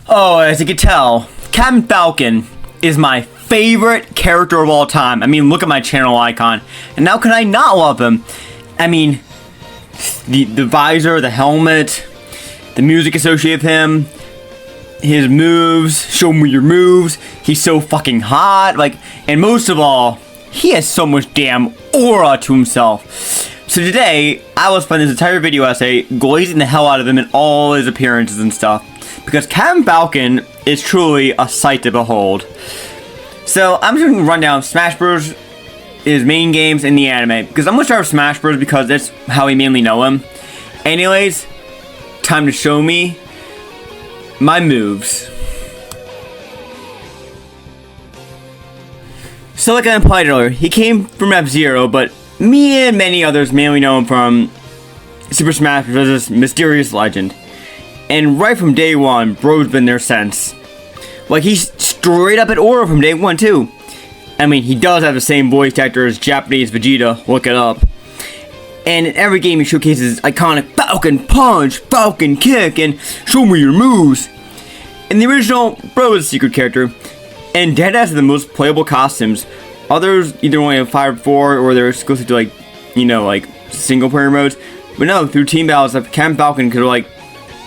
Oh, as you can tell, Captain Falcon is my favorite character of all time. I mean, look at my channel icon. And how can I not love him? I mean, the visor, the helmet, the music associated with him, his moves, show me your moves. He's so fucking hot. Like, and most of all, he has so much damn aura to himself. So today, I will spend this entire video essay glazing the hell out of him in all his appearances and stuff. Because Captain Falcon is truly a sight to behold. So, I'm just going to run down Smash Bros. His main games in the anime. Because I'm going to start with Smash Bros. Because that's how we mainly know him. Anyways, time to show me my moves. So like I implied earlier, he came from F-Zero, but me and many others mainly know him from Super Smash Bros. As this mysterious legend. And right from day one, bro's been there since. Like, he's straight up at aura from day one, too. I mean, he does have the same voice actor as Japanese Vegeta, look it up. And in every game he showcases iconic Falcon Punch, Falcon Kick, and show me your moves. In the original, bro is a secret character, and Deadass has the most playable costumes. Others either only have 5 or 4, or they're exclusive to, like, you know, like, single player modes. But no, through team battles, like, Captain Falcon could, like,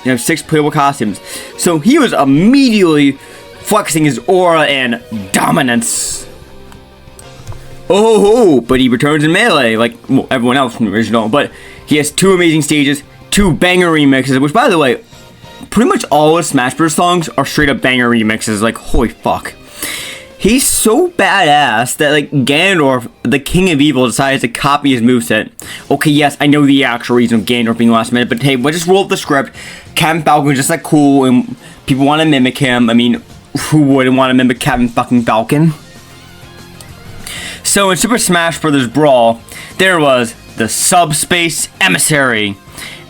you have 6 playable costumes. So he was immediately flexing his aura and dominance. Oh, but he returns in Melee, like, well, everyone else from the original. But he has 2 amazing stages, 2 banger remixes, which, by the way, pretty much all his Smash Bros. Songs are straight up banger remixes. Like, holy fuck. He's so badass that, like, Ganondorf, the King of Evil, decides to copy his moveset. Okay, yes, I know the actual reason of Ganondorf being last minute, but hey, we'll just roll up the script. Captain Falcon is just, like, cool, and people want to mimic him. I mean, who wouldn't want to mimic Captain fucking Falcon? So in Super Smash Bros. Brawl, there was the Subspace Emissary.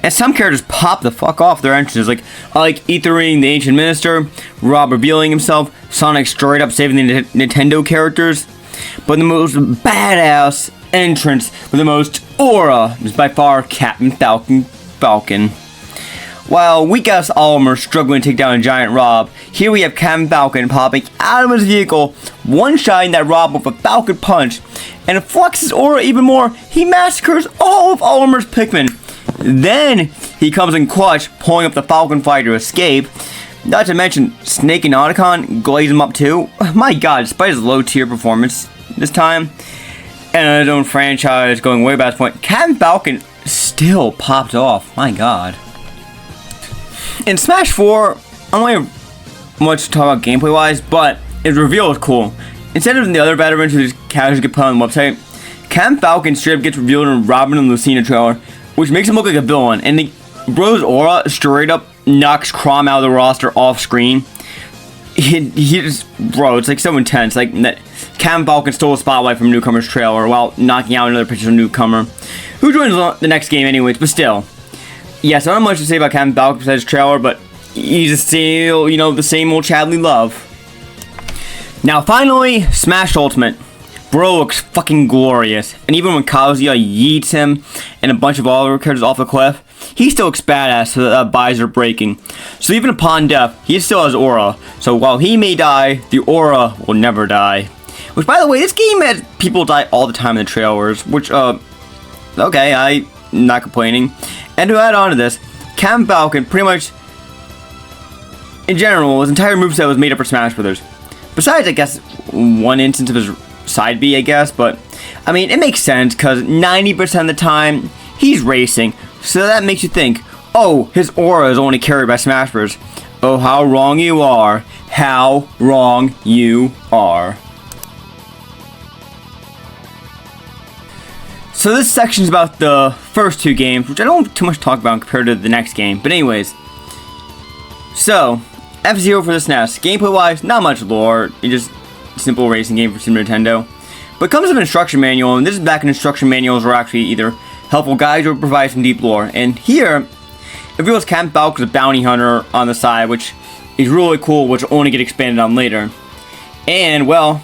And some characters pop the fuck off their entrances, like Ethering the Ancient Minister, Rob revealing himself, Sonic straight up saving the Nintendo characters. But the most badass entrance with the most aura is by far Captain Falcon. While weak-ass Oliver struggling to take down a giant Rob, here we have Captain Falcon popping out of his vehicle, one-shotting that Rob with a Falcon Punch, and to flex his aura even more, he massacres all of Oliver's Pikmin. Then, he comes in clutch, pulling up the Falcon Fly to escape. Not to mention, Snake and Otacon glaze him up too. My god, despite his low-tier performance this time, and his own franchise going way past point, Captain Falcon still popped off. My god. In Smash 4, I don't have much to talk about gameplay-wise, but his reveal was cool. Instead of the other veterans who just casually get put on the website, Captain Falcon straight up gets revealed in a Robin and Lucina trailer, which makes him look like a villain, and the bro's aura straight up knocks Chrom out of the roster off screen. He just, bro, it's like so intense, like that Captain Falcon stole a spotlight from Newcomer's trailer while knocking out another potential newcomer, who joins the next game anyways, but still. Yes, I don't have much to say about Captain Falcon besides his trailer, but he's still, you know, the same old Chad we love. Now finally, Smash Ultimate. Bro looks fucking glorious, and even when Kazuya yeets him and a bunch of other characters off the cliff, he still looks badass with that visor breaking. So even upon death, he still has aura. So while he may die, the aura will never die. Which, by the way, this game has people die all the time in the trailers, which, okay, I'm not complaining. And to add on to this, Captain Falcon pretty much, in general, his entire moveset was made up for Smash Brothers. Besides, I guess, one instance of his side B, I guess, but, I mean, it makes sense, because 90% of the time, he's racing, so that makes you think, oh, his aura is only carried by Smash Bros. Oh, how wrong you are. How wrong you are. So this section is about the first 2 games, which I don't have too much to talk about compared to the next game. But anyways, so F-Zero for the SNES. Gameplay-wise, not much lore. It's just a simple racing game for Super Nintendo. But it comes with an instruction manual, and this is back when instruction manuals were actually either helpful guides or provide some deep lore. And here, it reveals Captain Falcon as a bounty hunter on the side, which is really cool, which will only get expanded on later. And, well,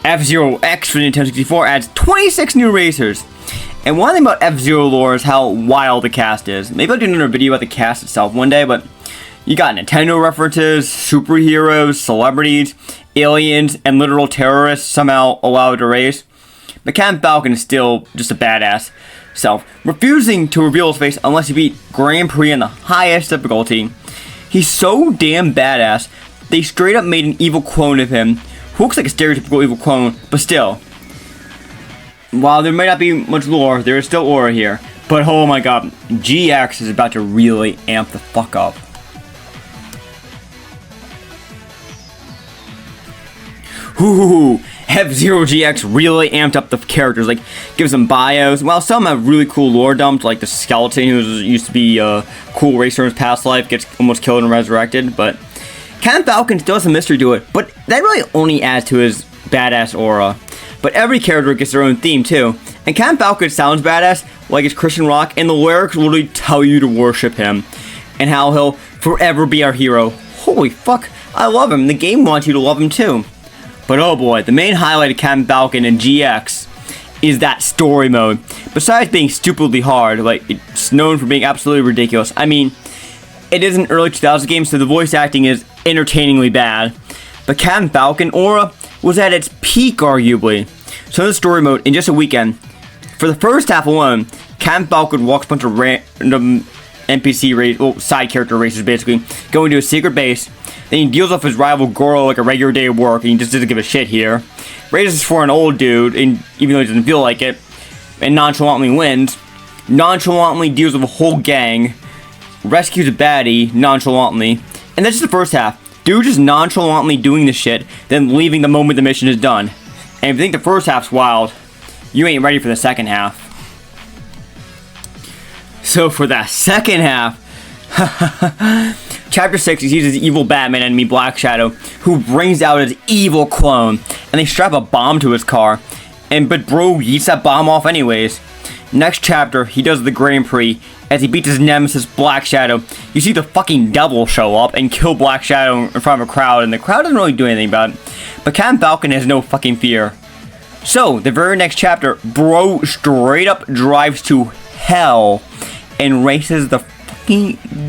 F-Zero X for the Nintendo 64 adds 26 new racers. And one thing about F-Zero lore is how wild the cast is. Maybe I'll do another video about the cast itself one day, but You got Nintendo references, superheroes, celebrities, aliens, and literal terrorists somehow allowed to race. But Captain Falcon is still just a badass self, refusing to reveal his face unless he beat Grand Prix on the highest difficulty. He's so damn badass, they straight up made an evil clone of him, who looks like a stereotypical evil clone, but still. While there may not be much lore, there is still aura here. But oh my god, GX is about to really amp the fuck up. Ooh, F-Zero GX really amped up the characters, like, gives them bios. While some have really cool lore dumps, like the skeleton who used to be a cool racer in his past life, gets almost killed and resurrected, but Captain Falcon still has a mystery to it, but that really only adds to his badass aura. But every character gets their own theme too, and Captain Falcon sounds badass, like it's Christian rock, and the lyrics literally tell you to worship him, and how he'll forever be our hero. Holy fuck, I love him, the game wants you to love him too. But oh boy, the main highlight of Captain Falcon and GX is that story mode. Besides being stupidly hard, like, it's known for being absolutely ridiculous. I mean, it is an early 2000s game, so the voice acting is entertainingly bad. But Captain Falcon aura was at its peak, arguably. So in the story mode, in just a weekend, for the first half alone, Captain Falcon walks a bunch of random NPC race, well, side character races basically, going to a secret base. Then he deals with his rival Goro like a regular day of work, and he just doesn't give a shit here. Races for an old dude, and even though he doesn't feel like it, and nonchalantly wins. Nonchalantly deals with a whole gang, rescues a baddie nonchalantly, and that's just the first half. Dude just nonchalantly doing the shit, then leaving the moment the mission is done. And if you think the first half's wild, you ain't ready for the second half. So for that second half, Chapter 6, he sees his evil Batman enemy, Black Shadow, who brings out his evil clone, and they strap a bomb to his car, but bro yeets that bomb off anyways. Next chapter, he does the Grand Prix, as he beats his nemesis, Black Shadow. You see the fucking devil show up and kill Black Shadow in front of a crowd, and the crowd doesn't really do anything about it. But Captain Falcon has no fucking fear. So, the very next chapter, bro straight up drives to hell and races the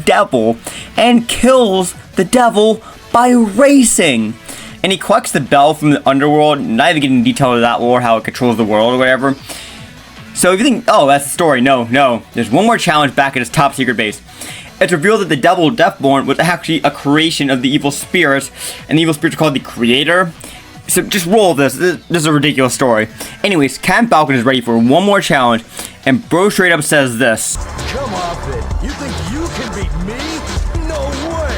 devil and kills the devil by racing, and he collects the bell from the underworld. Not even getting detail of that lore, how it controls the world or whatever. So if you think, oh, that's the story, no, there's one more challenge back at his top secret base. It's revealed that the devil Deathborn was actually a creation of the evil spirits, and the evil spirits are called the Creator. So just roll this is a ridiculous story. Anyways, Captain Falcon is ready for one more challenge, and bro straight up says this. Come off it. You think you can beat me? No way!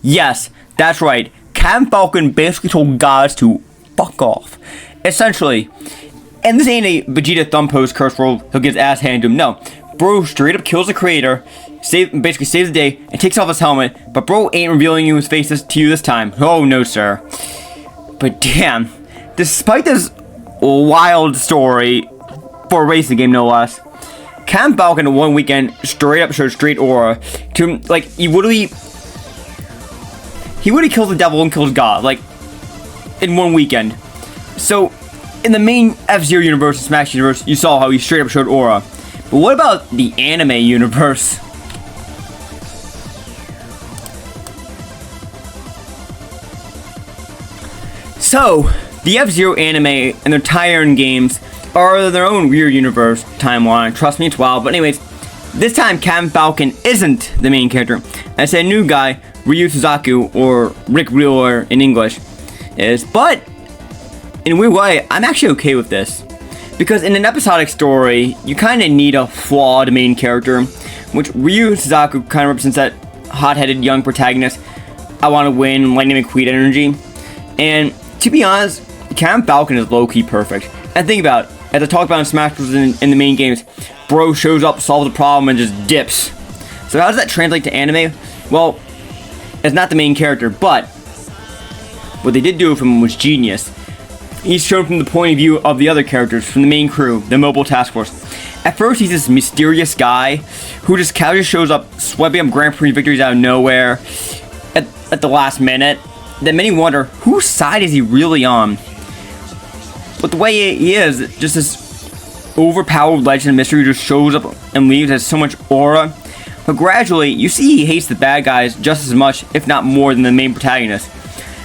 Yes, that's right. Captain Falcon basically told gods to fuck off. Essentially. And this ain't a Vegeta thumb pose curse where he'll get his ass handed to him. No. Bro straight up kills the creator, basically saves the day, and takes off his helmet, but bro ain't revealing his face to you this time. Oh no, sir. But damn, despite this wild story, for a racing game no less, Captain Falcon in one weekend straight up showed straight aura to, like, he literally kills the devil and kills God, like, in one weekend. So, in the main F-Zero universe, Smash universe, you saw how he straight up showed aura. But what about the anime universe? So, the F-Zero anime and their tie-in games are their own weird universe timeline. Trust me, it's wild. But anyways, this time Captain Falcon isn't the main character. It's a new guy, Ryu Suzaku, or Rick Wheeler in English, is. But, in a weird way, I'm actually okay with this. Because in an episodic story, you kind of need a flawed main character, which Ryu Suzaku kind of represents that hot-headed young protagonist, I want to win, Lightning McQueen energy. And to be honest, Captain Falcon is low-key perfect. And think about it, as I talked about in Smash Bros. In the main games, bro shows up, solves the problem, and just dips. So how does that translate to anime? Well, it's not the main character, but what they did do with him was genius. He's shown from the point of view of the other characters from the main crew, the Mobile Task Force. At first, he's this mysterious guy who just casually shows up, swiping up Grand Prix victories out of nowhere at the last minute. Then many wonder, whose side is he really on? But the way he is, just this overpowered legend of mystery just shows up and leaves as so much aura. But gradually, you see he hates the bad guys just as much, if not more, than the main protagonist.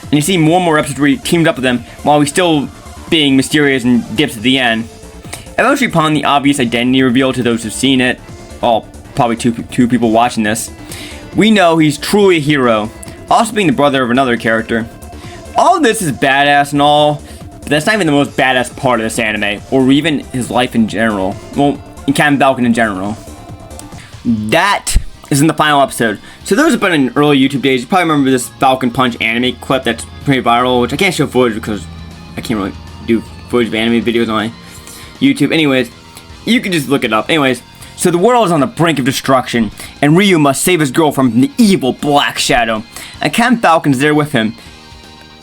And you see more and more episodes where he teamed up with them while he's still being mysterious and dips at the end. Eventually, upon the obvious identity reveal to those who've seen it, well, probably two people watching this, we know he's truly a hero, also being the brother of another character. All of this is badass and all, but that's not even the most badass part of this anime, or even his life in general. Well, in Captain Falcon in general. That is in the final episode. So those have been in early YouTube days. You probably remember this Falcon Punch anime clip that's pretty viral, which I can't show footage because I can't really do footage of anime videos on my YouTube. Anyways, you can just look it up. Anyways, so the world is on the brink of destruction, and Ryu must save his girl from the evil Black Shadow. And Captain Falcon's there with him.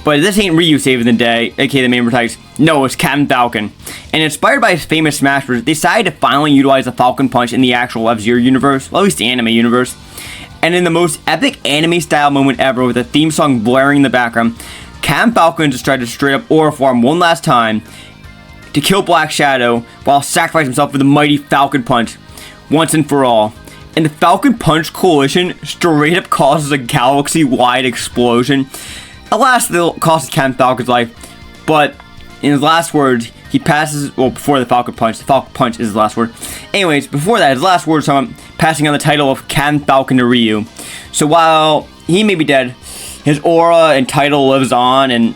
But this ain't Ryu saving the day, aka the main protagonist. No, it's Captain Falcon. And inspired by his famous Smash Bros, they decided to finally utilize the Falcon Punch in the actual F-Zero universe, well, at least the anime universe. And in the most epic anime-style moment ever, with a theme song blaring in the background, Captain Falcon just tried to straight up aura farm one last time to kill Black Shadow while sacrificing himself with the mighty Falcon Punch once and for all. And the Falcon Punch Coalition straight up causes a galaxy-wide explosion. Alas, it costs Captain Falcon's life, but in his last words, he passes, well, before the Falcon Punch is his last word. Anyways, before that, his last words are passing on the title of Captain Falcon to Ryu. So while he may be dead, his aura and title lives on, and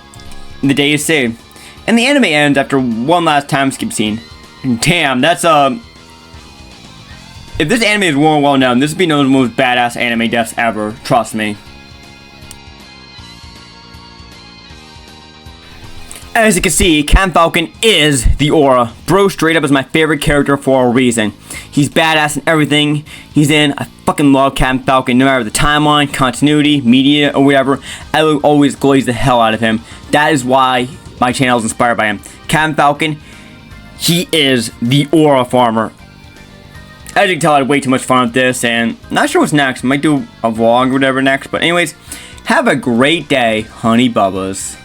the day is saved. And the anime ends after one last time skip scene. And damn, that's if this anime is more well known, this would be one of the most badass anime deaths ever. Trust me. As you can see, Captain Falcon is the aura. Bro straight up is my favorite character for a reason. He's badass in everything he's in. I fucking love Captain Falcon, no matter the timeline, continuity, media, or whatever. I will always glaze the hell out of him. That is why my channel is inspired by him. Captain Falcon, he is the aura farmer. As you can tell, I had way too much fun with this, and not sure what's next. Might do a vlog or whatever next, but anyways, have a great day, honey bubbas.